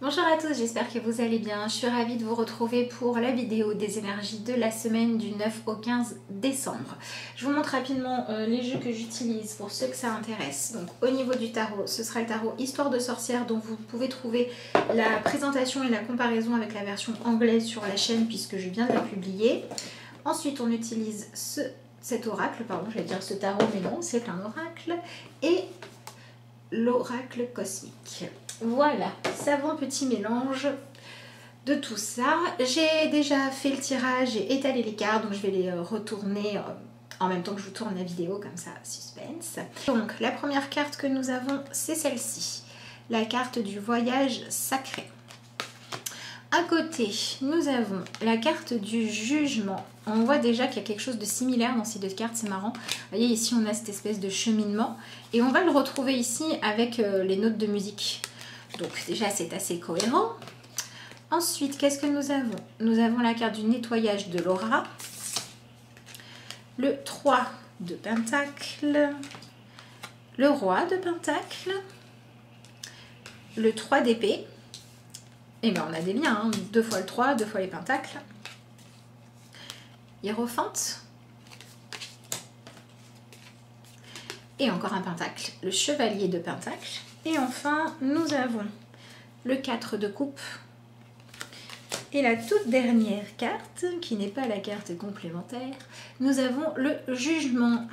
Bonjour à tous, j'espère que vous allez bien. Je suis ravie de vous retrouver pour la vidéo des énergies de la semaine du 9 au 15 décembre. Je vous montre rapidement les jeux que j'utilise pour ceux que ça intéresse. Donc au niveau du tarot, ce sera le tarot Histoire de sorcière dont vous pouvez trouver la présentation et la comparaison avec la version anglaise sur la chaîne puisque je viens de la publier. Ensuite on utilise cet oracle, pardon, je vais dire ce tarot mais non, c'est un oracle, et l'oracle cosmique. Voilà, savant petit mélange de tout ça. J'ai déjà fait le tirage, j'ai étalé les cartes, donc je vais les retourner en même temps que je vous tourne la vidéo, comme ça, suspense. Donc la première carte que nous avons, c'est celle-ci, la carte du voyage sacré. À côté, nous avons la carte du jugement. On voit déjà qu'il y a quelque chose de similaire dans ces deux cartes, c'est marrant. Vous voyez, ici, on a cette espèce de cheminement. Et on va le retrouver ici avec les notes de musique. Donc déjà, c'est assez cohérent. Ensuite, qu'est-ce que nous avons? Nous avons la carte du nettoyage de l'aura. Le 3 de Pentacle. Le roi de Pentacle. Le 3 d'épée. Et bien on a des liens, hein. 2 fois le 3, 2 fois les pentacles. Hiérophante. Et encore un pentacle, le chevalier de pentacle. Et enfin, nous avons le 4 de coupe. Et la toute dernière carte, qui n'est pas la carte complémentaire, nous avons le jugement.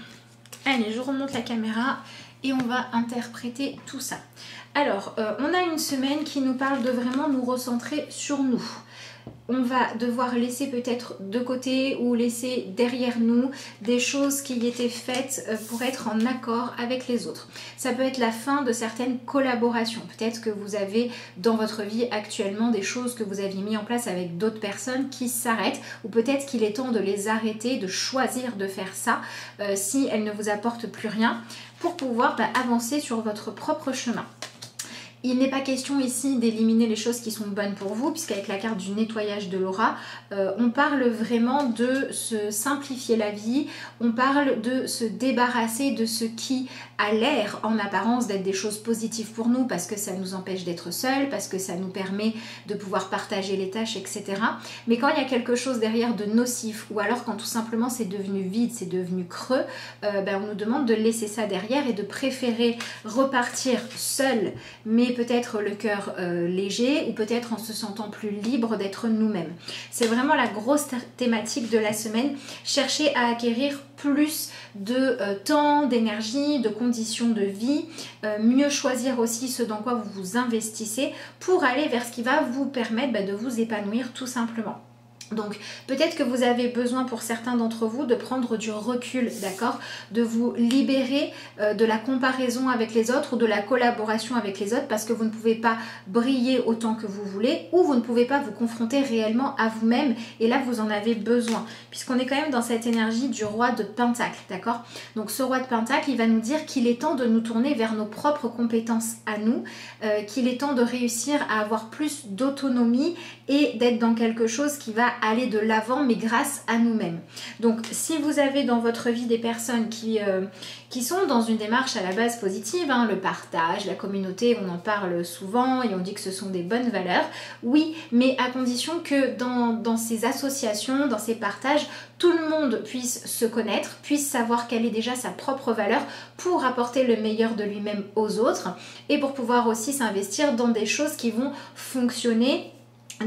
Allez, je remonte la caméra et on va interpréter tout ça. Alors, on a une semaine qui nous parle de vraiment nous recentrer sur nous. On va devoir laisser peut-être de côté ou laisser derrière nous des choses qui étaient faites pour être en accord avec les autres. Ça peut être la fin de certaines collaborations. Peut-être que vous avez dans votre vie actuellement des choses que vous aviez mis en place avec d'autres personnes qui s'arrêtent, ou peut-être qu'il est temps de les arrêter, de choisir de faire ça si elles ne vous apportent plus rien pour pouvoir avancer sur votre propre chemin. Il n'est pas question ici d'éliminer les choses qui sont bonnes pour vous, puisqu'avec la carte du nettoyage de l'aura, on parle vraiment de se simplifier la vie, on parle de se débarrasser de ce qui a l'air en apparence d'être des choses positives pour nous, parce que ça nous empêche d'être seuls, parce que ça nous permet de pouvoir partager les tâches, etc. Mais quand il y a quelque chose derrière de nocif, ou alors quand tout simplement c'est devenu vide, c'est devenu creux, on nous demande de laisser ça derrière et de préférer repartir seul, mais peut-être le cœur léger, ou peut-être en se sentant plus libre d'être nous-mêmes. C'est vraiment la grosse thématique de la semaine. Cherchez à acquérir plus de temps, d'énergie, de conditions de vie, mieux choisir aussi ce dans quoi vous vous investissez pour aller vers ce qui va vous permettre de vous épanouir tout simplement. Donc peut-être que vous avez besoin pour certains d'entre vous de prendre du recul, d'accord, de vous libérer de la comparaison avec les autres ou de la collaboration avec les autres, parce que vous ne pouvez pas briller autant que vous voulez, ou vous ne pouvez pas vous confronter réellement à vous-même, et là vous en avez besoin, puisqu'on est quand même dans cette énergie du roi de Pentacle, d'accord. Donc ce roi de Pentacle, il va nous dire qu'il est temps de nous tourner vers nos propres compétences à nous, qu'il est temps de réussir à avoir plus d'autonomie et d'être dans quelque chose qui va aller de l'avant, mais grâce à nous-mêmes. Donc si vous avez dans votre vie des personnes qui sont dans une démarche à la base positive, hein, le partage, la communauté, on en parle souvent et on dit que ce sont des bonnes valeurs, oui, mais à condition que dans ces associations, dans ces partages, tout le monde puisse se connaître, puisse savoir quelle est déjà sa propre valeur pour apporter le meilleur de lui-même aux autres, et pour pouvoir aussi s'investir dans des choses qui vont fonctionner,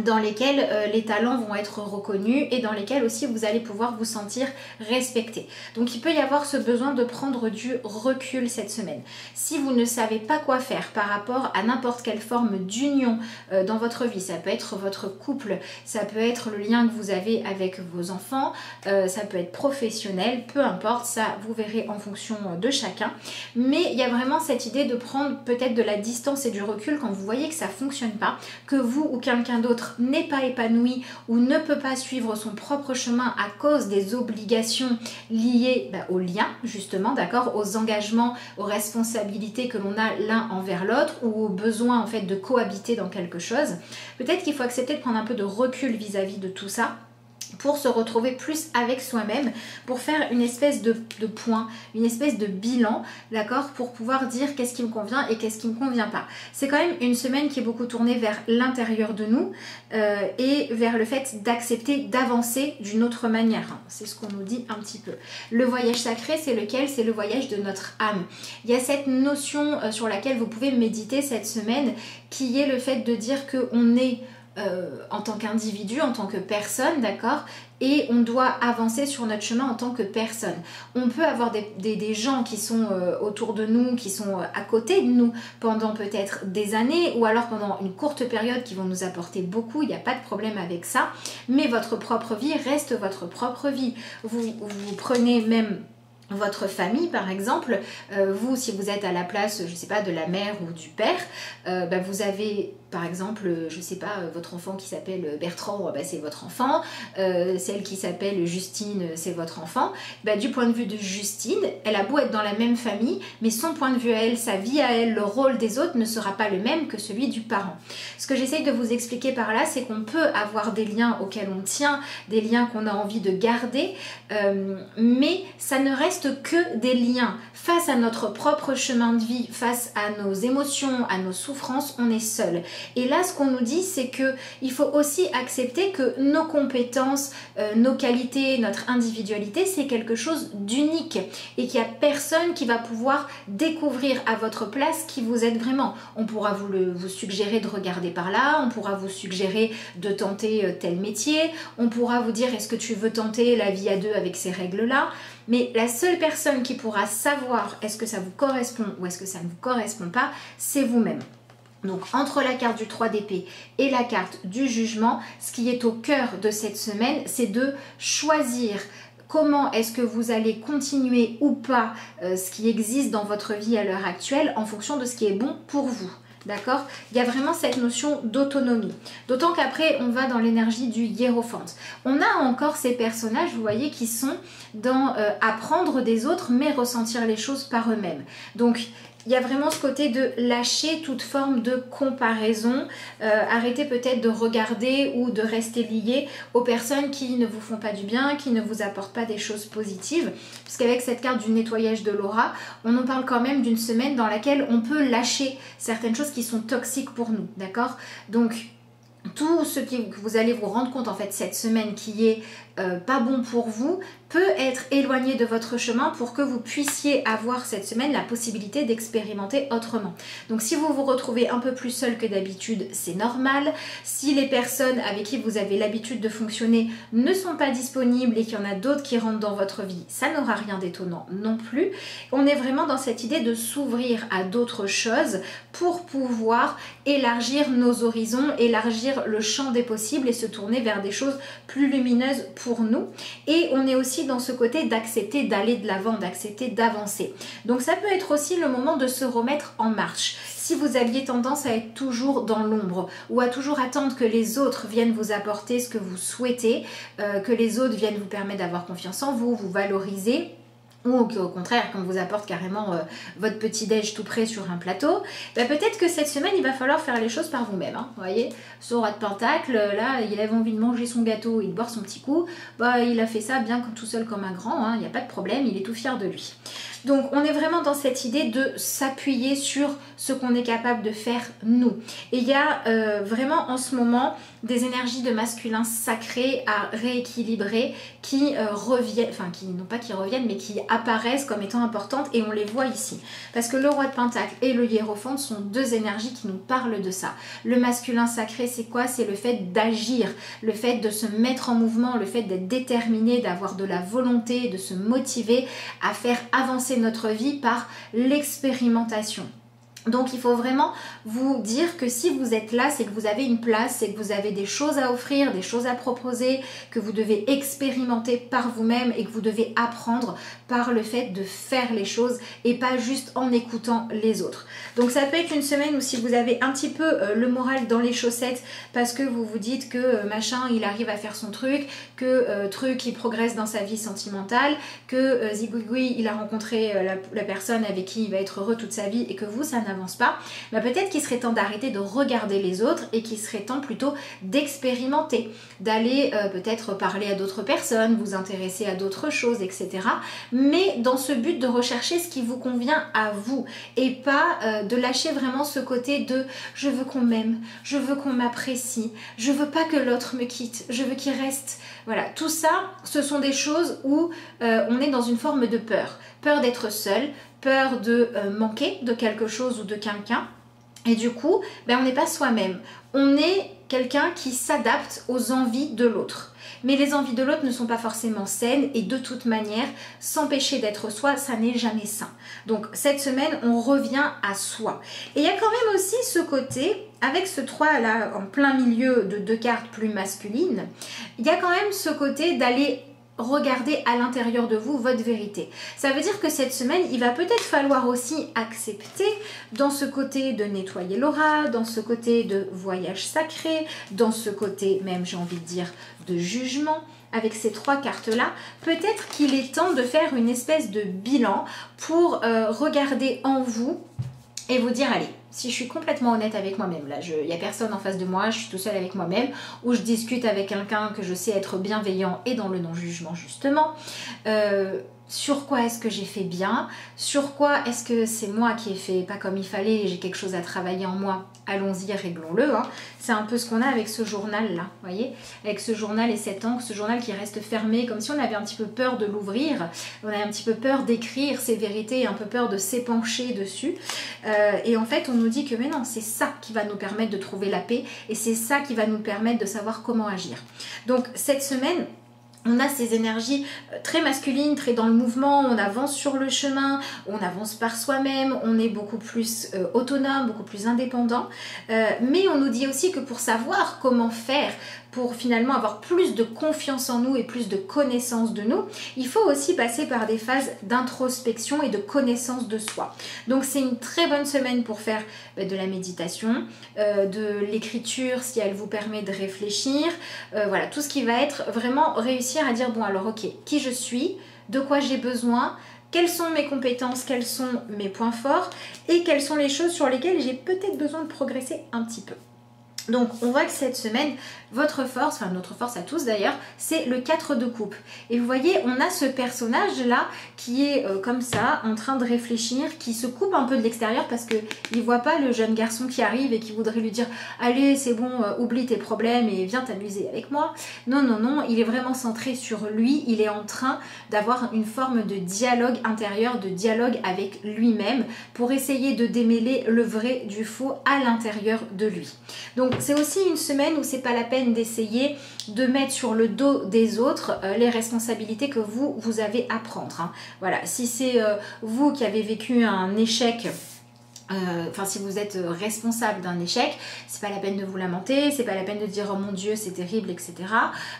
dans lesquels les talents vont être reconnus et dans lesquels aussi vous allez pouvoir vous sentir respecté. Donc il peut y avoir ce besoin de prendre du recul cette semaine. Si vous ne savez pas quoi faire par rapport à n'importe quelle forme d'union dans votre vie, ça peut être votre couple, ça peut être le lien que vous avez avec vos enfants, ça peut être professionnel, peu importe, ça vous verrez en fonction de chacun. Mais il y a vraiment cette idée de prendre peut-être de la distance et du recul quand vous voyez que ça ne fonctionne pas, que vous ou quelqu'un d'autre n'est pas épanoui ou ne peut pas suivre son propre chemin à cause des obligations liées aux liens, justement, d'accord, aux engagements, aux responsabilités que l'on a l'un envers l'autre, ou au besoin en fait de cohabiter dans quelque chose. Peut-être qu'il faut accepter de prendre un peu de recul vis-à-vis de tout ça pour se retrouver plus avec soi-même, pour faire une espèce de point, une espèce de bilan, d'accord, pour pouvoir dire qu'est-ce qui me convient et qu'est-ce qui ne me convient pas. C'est quand même une semaine qui est beaucoup tournée vers l'intérieur de nous et vers le fait d'accepter d'avancer d'une autre manière. C'est ce qu'on nous dit un petit peu. Le voyage sacré, c'est lequel? C'est le voyage de notre âme. Il y a cette notion sur laquelle vous pouvez méditer cette semaine, qui est le fait de dire qu'on est en tant qu'individu, en tant que personne, d'accord, et on doit avancer sur notre chemin en tant que personne. On peut avoir des gens qui sont autour de nous, qui sont à côté de nous pendant peut-être des années ou alors pendant une courte période qui vont nous apporter beaucoup, il n'y a pas de problème avec ça, mais votre propre vie reste votre propre vie. Vous prenez même votre famille par exemple, vous si vous êtes à la place, je sais pas, de la mère ou du père, vous avez par exemple, je sais pas, votre enfant qui s'appelle Bertrand, c'est votre enfant, celle qui s'appelle Justine, c'est votre enfant. Du point de vue de Justine, elle a beau être dans la même famille, mais son point de vue à elle, sa vie à elle, le rôle des autres ne sera pas le même que celui du parent. Ce que j'essaye de vous expliquer par là, c'est qu'on peut avoir des liens auxquels on tient, des liens qu'on a envie de garder, mais ça ne reste que des liens. Face à notre propre chemin de vie, face à nos émotions, à nos souffrances, on est seul. Et là, ce qu'on nous dit, c'est qu'il faut aussi accepter que nos compétences, nos qualités, notre individualité, c'est quelque chose d'unique et qu'il n'y a personne qui va pouvoir découvrir à votre place qui vous êtes vraiment. On pourra vous suggérer de regarder par là, on pourra vous suggérer de tenter tel métier, on pourra vous dire est-ce que tu veux tenter la vie à deux avec ces règles-là, mais la seule personne qui pourra savoir est-ce que ça vous correspond ou est-ce que ça ne vous correspond pas, c'est vous-même. Donc entre la carte du 3 d'épée et la carte du jugement, ce qui est au cœur de cette semaine, c'est de choisir comment est-ce que vous allez continuer ou pas ce qui existe dans votre vie à l'heure actuelle en fonction de ce qui est bon pour vous. D'accord? Il y a vraiment cette notion d'autonomie. D'autant qu'après, on va dans l'énergie du hiérophante. On a encore ces personnages, vous voyez, qui sont dans apprendre des autres, mais ressentir les choses par eux-mêmes. Donc, il y a vraiment ce côté de lâcher toute forme de comparaison, arrêter peut-être de regarder ou de rester lié aux personnes qui ne vous font pas du bien, qui ne vous apportent pas des choses positives. Puisqu'avec cette carte du nettoyage de l'aura, on nous parle quand même d'une semaine dans laquelle on peut lâcher certaines choses qui sont toxiques pour nous, d'accord? Donc, tout ce que vous allez vous rendre compte en fait cette semaine qui est pas bon pour vous peut être éloigné de votre chemin pour que vous puissiez avoir cette semaine la possibilité d'expérimenter autrement. Donc si vous vous retrouvez un peu plus seul que d'habitude, c'est normal. Si les personnes avec qui vous avez l'habitude de fonctionner ne sont pas disponibles et qu'il y en a d'autres qui rentrent dans votre vie, ça n'aura rien d'étonnant non plus. On est vraiment dans cette idée de s'ouvrir à d'autres choses pour pouvoir élargir nos horizons, élargir le champ des possibles et se tourner vers des choses plus lumineuses pour nous. Et on est aussi dans ce côté d'accepter d'aller de l'avant, d'accepter d'avancer. Donc ça peut être aussi le moment de se remettre en marche. Si vous aviez tendance à être toujours dans l'ombre ou à toujours attendre que les autres viennent vous apporter ce que vous souhaitez, que les autres viennent vous permettre d'avoir confiance en vous, vous valoriser, ou au contraire qu'on vous apporte carrément votre petit déj tout prêt sur un plateau, peut-être que cette semaine il va falloir faire les choses par vous-même, hein. Vous voyez, ce roi de pentacle, là il avait envie de manger son gâteau et de boire son petit coup, il a fait ça bien tout seul comme un grand, hein, il n'y a pas de problème, il est tout fier de lui. Donc on est vraiment dans cette idée de s'appuyer sur ce qu'on est capable de faire nous. Et il y a vraiment en ce moment des énergies de masculin sacré à rééquilibrer qui reviennent, enfin qui non pas qui reviennent mais qui apparaissent comme étant importantes et on les voit ici. Parce que le roi de pentacle et le hiérophante sont deux énergies qui nous parlent de ça. Le masculin sacré c'est quoi? C'est le fait d'agir, le fait de se mettre en mouvement, le fait d'être déterminé, d'avoir de la volonté, de se motiver à faire avancer notre vie par l'expérimentation. Donc il faut vraiment vous dire que si vous êtes là, c'est que vous avez une place, c'est que vous avez des choses à offrir, des choses à proposer, que vous devez expérimenter par vous-même et que vous devez apprendre par le fait de faire les choses et pas juste en écoutant les autres. Donc ça peut être une semaine où si vous avez un petit peu le moral dans les chaussettes parce que vous vous dites que machin il arrive à faire son truc, que truc il progresse dans sa vie sentimentale, que zigouigoui il a rencontré la personne avec qui il va être heureux toute sa vie et que vous ça n'a n'avance pas, bah peut-être qu'il serait temps d'arrêter de regarder les autres et qu'il serait temps plutôt d'expérimenter, d'aller peut-être parler à d'autres personnes, vous intéresser à d'autres choses, etc. Mais dans ce but de rechercher ce qui vous convient à vous et pas de lâcher vraiment ce côté de je veux qu'on m'aime, je veux qu'on m'apprécie, je veux pas que l'autre me quitte, je veux qu'il reste. Voilà, tout ça, ce sont des choses où on est dans une forme de peur. Peur d'être seul, peur de manquer de quelque chose ou de quelqu'un. Et du coup, ben, on n'est pas soi-même. On est quelqu'un qui s'adapte aux envies de l'autre. Mais les envies de l'autre ne sont pas forcément saines et de toute manière, s'empêcher d'être soi, ça n'est jamais sain. Donc cette semaine, on revient à soi. Et il y a quand même aussi ce côté, avec ce 3 là en plein milieu de 2 cartes plus masculines, il y a quand même ce côté d'aller regardez à l'intérieur de vous votre vérité. Ça veut dire que cette semaine, il va peut-être falloir aussi accepter dans ce côté de nettoyer l'aura, dans ce côté de voyage sacré, dans ce côté même, j'ai envie de dire, de jugement. Avec ces 3 cartes-là, peut-être qu'il est temps de faire une espèce de bilan pour regarder en vous et vous dire, allez, si je suis complètement honnête avec moi-même, là, il n'y a personne en face de moi, je suis tout seul avec moi-même, ou je discute avec quelqu'un que je sais être bienveillant et dans le non-jugement justement, sur quoi est-ce que j'ai fait bien, sur quoi est-ce que c'est moi qui ai fait pas comme il fallait et j'ai quelque chose à travailler en moi, allons-y, réglons-le. Hein. C'est un peu ce qu'on a avec ce journal-là, vous voyez, avec ce journal et cet encre, ce journal qui reste fermé, comme si on avait un petit peu peur de l'ouvrir, on avait un petit peu peur d'écrire ses vérités, un peu peur de s'épancher dessus. Et en fait, on nous dit que mais non, c'est ça qui va nous permettre de trouver la paix et c'est ça qui va nous permettre de savoir comment agir. Donc cette semaine, on a ces énergies très masculines, très dans le mouvement, on avance sur le chemin, on avance par soi-même, on est beaucoup plus autonome, beaucoup plus indépendant. Mais on nous dit aussi que pour savoir comment faire, pour finalement avoir plus de confiance en nous et plus de connaissance de nous, il faut aussi passer par des phases d'introspection et de connaissance de soi. Donc c'est une très bonne semaine pour faire de la méditation, de l'écriture si elle vous permet de réfléchir, voilà, tout ce qui va être vraiment réussir à dire bon alors ok, qui je suis, de quoi j'ai besoin, quelles sont mes compétences, quels sont mes points forts et quelles sont les choses sur lesquelles j'ai peut-être besoin de progresser un petit peu. Donc on voit que cette semaine, votre force, enfin notre force à tous d'ailleurs, c'est le 4 de coupe. Et vous voyez, on a ce personnage-là qui est comme ça, en train de réfléchir, qui se coupe un peu de l'extérieur parce qu'il ne voit pas le jeune garçon qui arrive et qui voudrait lui dire « Allez, c'est bon, oublie tes problèmes et viens t'amuser avec moi. » Non, non, non, il est vraiment centré sur lui, il est en train d'avoir une forme de dialogue intérieur, de dialogue avec lui-même pour essayer de démêler le vrai du faux à l'intérieur de lui. Donc c'est aussi une semaine où c'est pas la peine d'essayer de mettre sur le dos des autres les responsabilités que vous avez à prendre. Hein. Voilà, si c'est vous qui avez vécu un échec, enfin si vous êtes responsable d'un échec, c'est pas la peine de vous lamenter, c'est pas la peine de dire oh mon dieu c'est terrible, etc.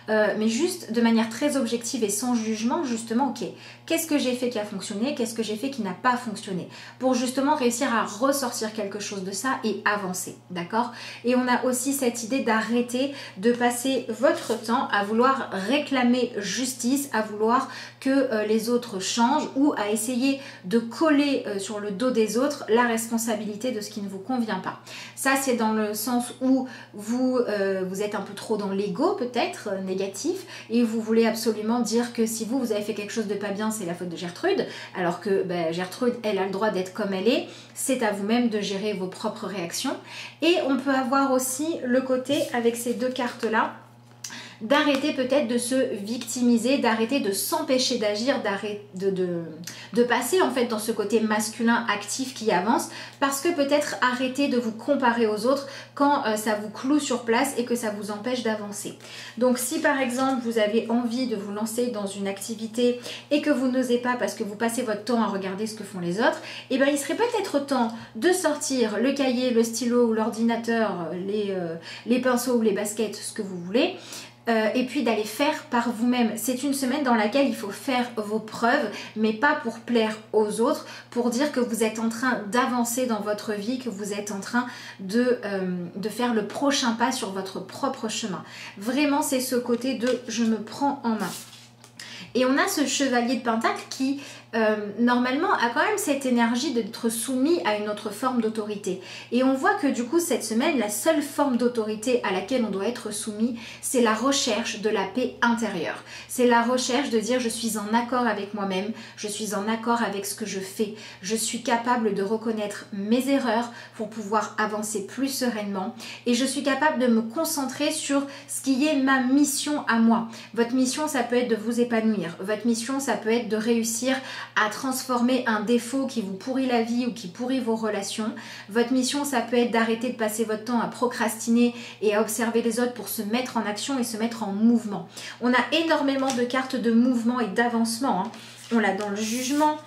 Mais juste de manière très objective et sans jugement, justement ok, qu'est-ce que j'ai fait qui a fonctionné, qu'est-ce que j'ai fait qui n'a pas fonctionné, pour justement réussir à ressortir quelque chose de ça et avancer, d'accord? Et on a aussi cette idée d'arrêter de passer votre temps à vouloir réclamer justice, à vouloir que les autres changent ou à essayer de coller sur le dos des autres la responsabilité de ce qui ne vous convient pas. Ça c'est dans le sens où vous êtes un peu trop dans l'ego peut-être négatif et vous voulez absolument dire que si vous avez fait quelque chose de pas bien c'est la faute de Gertrude, alors que Gertrude elle a le droit d'être comme elle est, c'est à vous-même de gérer vos propres réactions. Et on peut avoir aussi le côté avec ces deux cartes là d'arrêter peut-être de se victimiser, d'arrêter de s'empêcher d'agir, de passer en fait dans ce côté masculin actif qui avance, parce que peut-être arrêter de vous comparer aux autres quand ça vous cloue sur place et que ça vous empêche d'avancer. Donc si par exemple vous avez envie de vous lancer dans une activité et que vous n'osez pas parce que vous passez votre temps à regarder ce que font les autres, et bien il serait peut-être temps de sortir le cahier, le stylo ou l'ordinateur, les pinceaux ou les baskets, ce que vous voulez, et puis d'aller faire par vous-même. C'est une semaine dans laquelle il faut faire vos preuves, mais pas pour plaire aux autres, pour dire que vous êtes en train d'avancer dans votre vie, que vous êtes en train de faire le prochain pas sur votre propre chemin. Vraiment, c'est ce côté de « je me prends en main ». Et on a ce chevalier de Pentacle qui normalement a quand même cette énergie d'être soumis à une autre forme d'autorité. Et on voit que du coup cette semaine, la seule forme d'autorité à laquelle on doit être soumis, c'est la recherche de la paix intérieure. C'est la recherche de dire je suis en accord avec moi-même, je suis en accord avec ce que je fais, je suis capable de reconnaître mes erreurs pour pouvoir avancer plus sereinement et je suis capable de me concentrer sur ce qui est ma mission à moi. Votre mission, ça peut être de vous épanouir. Votre mission, ça peut être de réussir à transformer un défaut qui vous pourrit la vie ou qui pourrit vos relations. Votre mission, ça peut être d'arrêter de passer votre temps à procrastiner et à observer les autres pour se mettre en action et se mettre en mouvement. On a énormément de cartes de mouvement et d'avancement, hein. On l'a dans le jugement.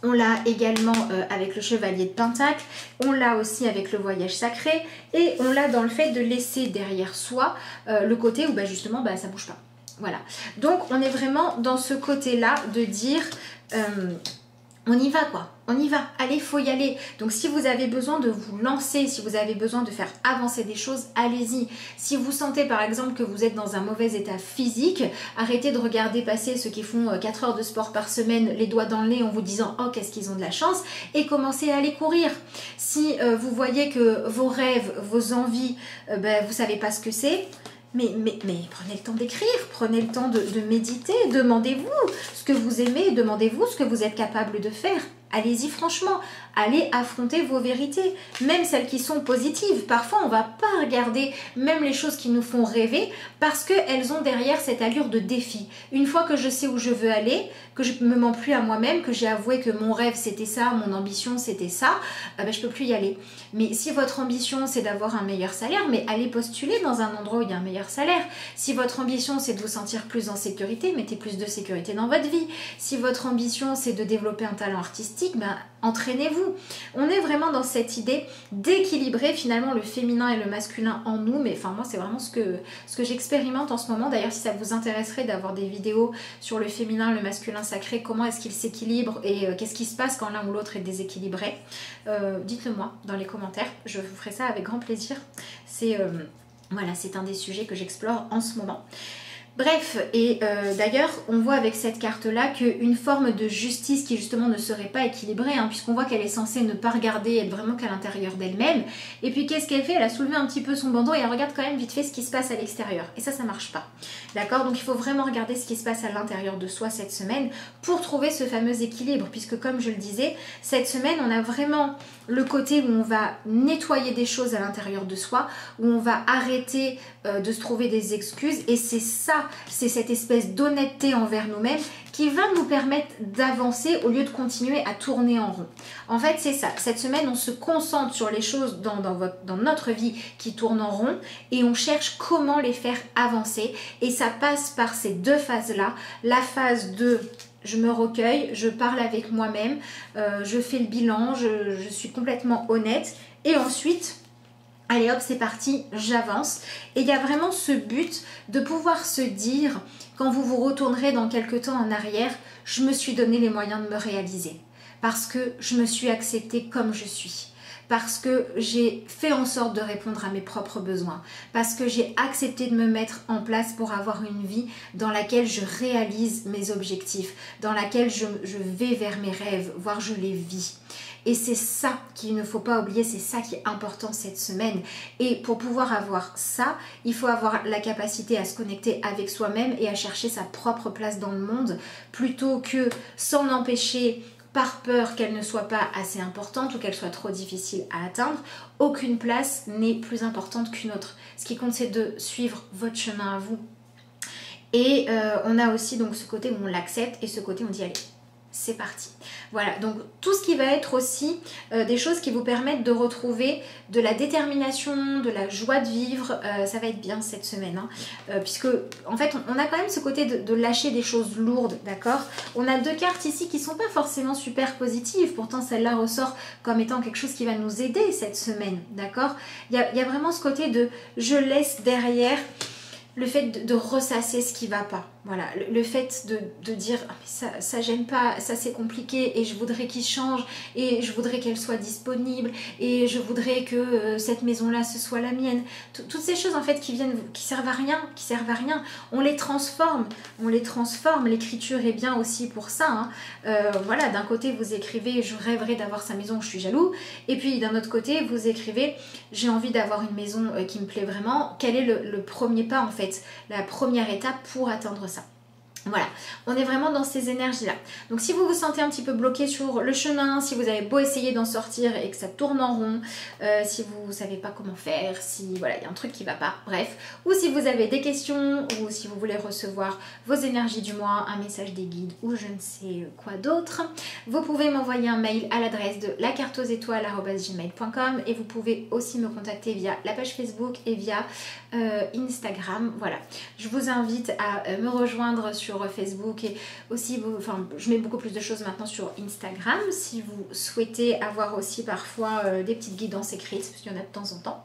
On l'a également avec le chevalier de Pentacle, on l'a aussi avec le voyage sacré et on l'a dans le fait de laisser derrière soi le côté où justement ça bouge pas. Voilà, donc on est vraiment dans ce côté-là de dire on y va quoi, on y va, allez, faut y aller. Donc si vous avez besoin de vous lancer, si vous avez besoin de faire avancer des choses, allez-y. Si vous sentez par exemple que vous êtes dans un mauvais état physique, arrêtez de regarder passer ceux qui font 4 heures de sport par semaine, les doigts dans le nez en vous disant « Oh, qu'est-ce qu'ils ont de la chance !» et commencez à aller courir. Si vous voyez que vos rêves, vos envies, vous savez pas ce que c'est, mais prenez le temps d'écrire, prenez le temps de méditer, demandez-vous ce que vous aimez, demandez-vous ce que vous êtes capable de faire. Allez-y franchement, allez affronter vos vérités, même celles qui sont positives. Parfois, on ne va pas regarder même les choses qui nous font rêver parce qu'elles ont derrière cette allure de défi. Une fois que je sais où je veux aller, que je ne me mens plus à moi-même, que j'ai avoué que mon rêve c'était ça, mon ambition c'était ça, je ne peux plus y aller. Mais si votre ambition c'est d'avoir un meilleur salaire, mais allez postuler dans un endroit où il y a un meilleur salaire. Si votre ambition c'est de vous sentir plus en sécurité, mettez plus de sécurité dans votre vie. Si votre ambition c'est de développer un talent artistique, entraînez-vous. On est vraiment dans cette idée d'équilibrer finalement le féminin et le masculin en nous, mais moi c'est vraiment ce que j'expérimente en ce moment. D'ailleurs, si ça vous intéresserait d'avoir des vidéos sur le féminin, le masculin sacré, comment est-ce qu'ils s'équilibrent et qu'est-ce qui se passe quand l'un ou l'autre est déséquilibré, dites-le moi dans les commentaires, je vous ferai ça avec grand plaisir. Voilà, c'est un des sujets que j'explore en ce moment. Bref, et d'ailleurs, on voit avec cette carte-là qu'une forme de justice qui justement ne serait pas équilibrée, puisqu'on voit qu'elle est censée ne pas regarder, être vraiment qu'à l'intérieur d'elle-même. Et puis qu'est-ce qu'elle fait? Elle a soulevé un petit peu son bandeau et elle regarde quand même vite fait ce qui se passe à l'extérieur. Et ça marche pas. D'accord? Donc il faut vraiment regarder ce qui se passe à l'intérieur de soi cette semaine pour trouver ce fameux équilibre, puisque comme je le disais, cette semaine, on a vraiment le côté où on va nettoyer des choses à l'intérieur de soi, où on va arrêter de se trouver des excuses, et c'est ça, c'est cette espèce d'honnêteté envers nous-mêmes qui va nous permettre d'avancer au lieu de continuer à tourner en rond. En fait, c'est ça. Cette semaine, on se concentre sur les choses dans notre vie qui tournent en rond et on cherche comment les faire avancer. Et ça passe par ces deux phases-là. La phase de je me recueille, je parle avec moi-même, je fais le bilan, je suis complètement honnête. Et ensuite, allez hop, c'est parti, j'avance. Et il y a vraiment ce but de pouvoir se dire, quand vous vous retournerez dans quelques temps en arrière, je me suis donné les moyens de me réaliser. Parce que je me suis acceptée comme je suis. Parce que j'ai fait en sorte de répondre à mes propres besoins. Parce que j'ai accepté de me mettre en place pour avoir une vie dans laquelle je réalise mes objectifs, dans laquelle je vais vers mes rêves, voire je les vis. Et c'est ça qu'il ne faut pas oublier, c'est ça qui est important cette semaine. Et pour pouvoir avoir ça, il faut avoir la capacité à se connecter avec soi-même et à chercher sa propre place dans le monde, plutôt que s'en empêcher par peur qu'elle ne soit pas assez importante ou qu'elle soit trop difficile à atteindre. Aucune place n'est plus importante qu'une autre. Ce qui compte, c'est de suivre votre chemin à vous. Et on a aussi donc ce côté où on l'accepte et ce côté où on dit allez, c'est parti. Voilà, donc tout ce qui va être aussi des choses qui vous permettent de retrouver de la détermination, de la joie de vivre, ça va être bien cette semaine, puisque en fait on a quand même ce côté de lâcher des choses lourdes, d'accord? On a deux cartes ici qui sont pas forcément super positives, pourtant celle-là ressort comme étant quelque chose qui va nous aider cette semaine, d'accord? Il y a vraiment ce côté de je laisse derrière le fait de ressasser ce qui va pas. Voilà, le fait de dire ah, mais ça j'aime pas, ça c'est compliqué et je voudrais qu'il change et je voudrais qu'elle soit disponible et je voudrais que cette maison-là ce soit la mienne. Toutes ces choses en fait qui servent à rien, on les transforme, L'écriture est bien aussi pour ça. Hein. Voilà, d'un côté vous écrivez je rêverais d'avoir sa maison, je suis jaloux, et puis d'un autre côté vous écrivez j'ai envie d'avoir une maison qui me plaît vraiment. Quel est le premier pas en fait, la première étape pour atteindre ça? Voilà, on est vraiment dans ces énergies-là. Donc si vous vous sentez un petit peu bloqué sur le chemin, si vous avez beau essayer d'en sortir et que ça tourne en rond, si vous ne savez pas comment faire, si voilà, il y a un truc qui ne va pas, bref, ou si vous avez des questions, ou si vous voulez recevoir vos énergies du mois, un message des guides ou je ne sais quoi d'autre, vous pouvez m'envoyer un mail à l'adresse de lacarteauxétoiles@gmail.com et vous pouvez aussi me contacter via la page Facebook et via Instagram. Voilà, je vous invite à me rejoindre sur Facebook et aussi, je mets beaucoup plus de choses maintenant sur Instagram si vous souhaitez avoir aussi parfois des petites guidances écrites, parce qu'il y en a de temps en temps.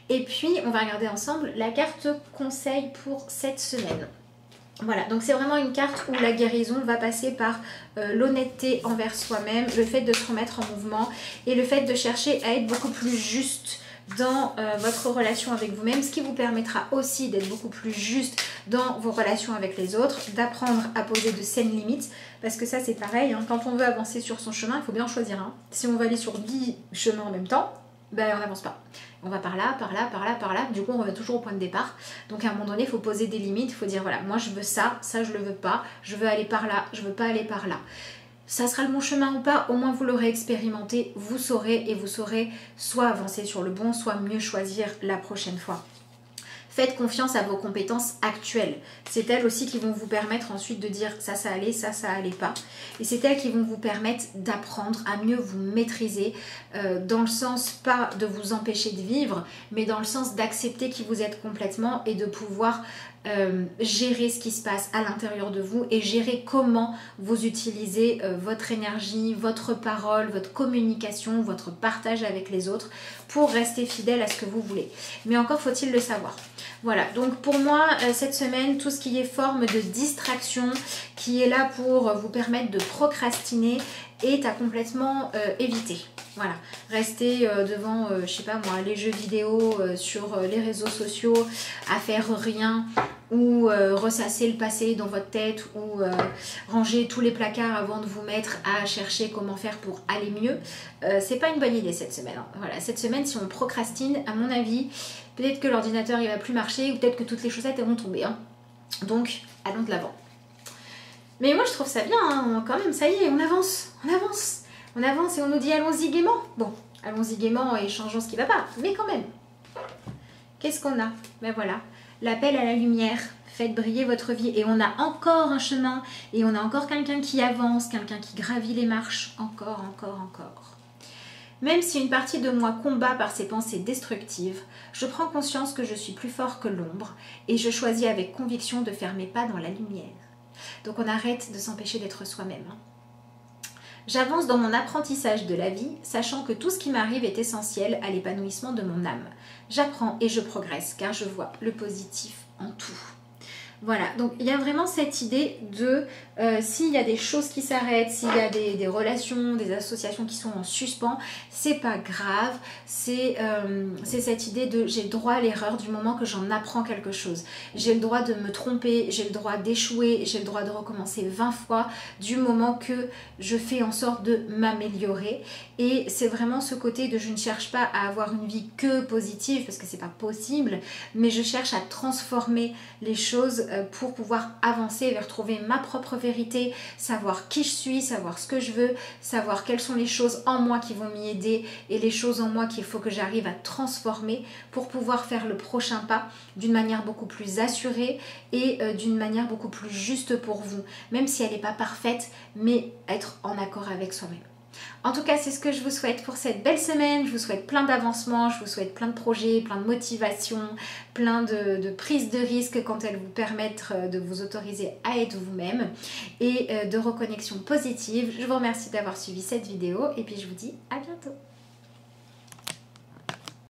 Et puis, on va regarder ensemble la carte conseil pour cette semaine. Voilà, donc c'est vraiment une carte où la guérison va passer par l'honnêteté envers soi-même, le fait de se remettre en mouvement et le fait de chercher à être beaucoup plus juste dans votre relation avec vous-même, ce qui vous permettra aussi d'être beaucoup plus juste dans vos relations avec les autres, d'apprendre à poser de saines limites, parce que ça c'est pareil, hein, quand on veut avancer sur son chemin, il faut bien choisir. Hein. Si on va aller sur 10 chemins en même temps, ben on n'avance pas. On va par là, par là, par là, par là, du coup on revient toujours au point de départ. Donc à un moment donné, il faut poser des limites, il faut dire voilà, moi je veux ça, ça je le veux pas, je veux aller par là, je veux pas aller par là. Ça sera le bon chemin ou pas, au moins vous l'aurez expérimenté, vous saurez et vous saurez soit avancer sur le bon, soit mieux choisir la prochaine fois. Faites confiance à vos compétences actuelles. C'est elles aussi qui vont vous permettre ensuite de dire ça allait, ça allait pas. Et c'est elles qui vont vous permettre d'apprendre à mieux vous maîtriser dans le sens pas de vous empêcher de vivre, mais dans le sens d'accepter qui vous êtes complètement et de pouvoir gérer ce qui se passe à l'intérieur de vous et gérer comment vous utilisez votre énergie, votre parole, votre communication, votre partage avec les autres pour rester fidèle à ce que vous voulez. Mais encore faut-il le savoir. Voilà, donc pour moi, cette semaine, tout ce qui est forme de distraction, qui est là pour vous permettre de procrastiner, est à complètement éviter. Voilà, rester devant, je sais pas moi, les jeux vidéo sur les réseaux sociaux, à faire rien, ou ressasser le passé dans votre tête, ou ranger tous les placards avant de vous mettre à chercher comment faire pour aller mieux. C'est pas une bonne idée cette semaine. Hein. Voilà, cette semaine, si on procrastine, à mon avis, peut-être que l'ordinateur il va plus marcher, ou peut-être que toutes les chaussettes elles vont tomber. Hein. Donc, allons de l'avant. Mais moi je trouve ça bien, hein. Quand même, ça y est, on avance, on avance et on nous dit allons-y gaiement. Bon, allons-y gaiement et changeons ce qui va pas, mais quand même. Qu'est-ce qu'on a? Ben voilà, l'appel à la lumière, faites briller votre vie et on a encore un chemin et on a encore quelqu'un qui avance, quelqu'un qui gravit les marches, encore. Même si une partie de moi combat par ses pensées destructives, je prends conscience que je suis plus fort que l'ombre et je choisis avec conviction de faire mes pas dans la lumière. Donc on arrête de s'empêcher d'être soi-même. J'avance dans mon apprentissage de la vie, sachant que tout ce qui m'arrive est essentiel à l'épanouissement de mon âme. J'apprends et je progresse car je vois le positif en tout. Voilà, donc il y a vraiment cette idée de s'il y a des choses qui s'arrêtent, s'il y a des relations, des associations qui sont en suspens, c'est pas grave, c'est cette idée de j'ai le droit à l'erreur du moment que j'en apprends quelque chose. J'ai le droit de me tromper, j'ai le droit d'échouer, j'ai le droit de recommencer 20 fois du moment que je fais en sorte de m'améliorer. Et c'est vraiment ce côté de je ne cherche pas à avoir une vie que positive parce que c'est pas possible, mais je cherche à transformer les choses pour pouvoir avancer et retrouver ma propre vérité, savoir qui je suis, savoir ce que je veux, savoir quelles sont les choses en moi qui vont m'y aider et les choses en moi qu'il faut que j'arrive à transformer pour pouvoir faire le prochain pas d'une manière beaucoup plus assurée et d'une manière beaucoup plus juste pour vous, même si elle n'est pas parfaite, mais être en accord avec soi-même. En tout cas, c'est ce que je vous souhaite pour cette belle semaine. Je vous souhaite plein d'avancements, je vous souhaite plein de projets, plein de motivation, plein de prises de risques quand elles vous permettent de vous autoriser à être vous-même et de reconnexion positive. Je vous remercie d'avoir suivi cette vidéo et puis je vous dis à bientôt.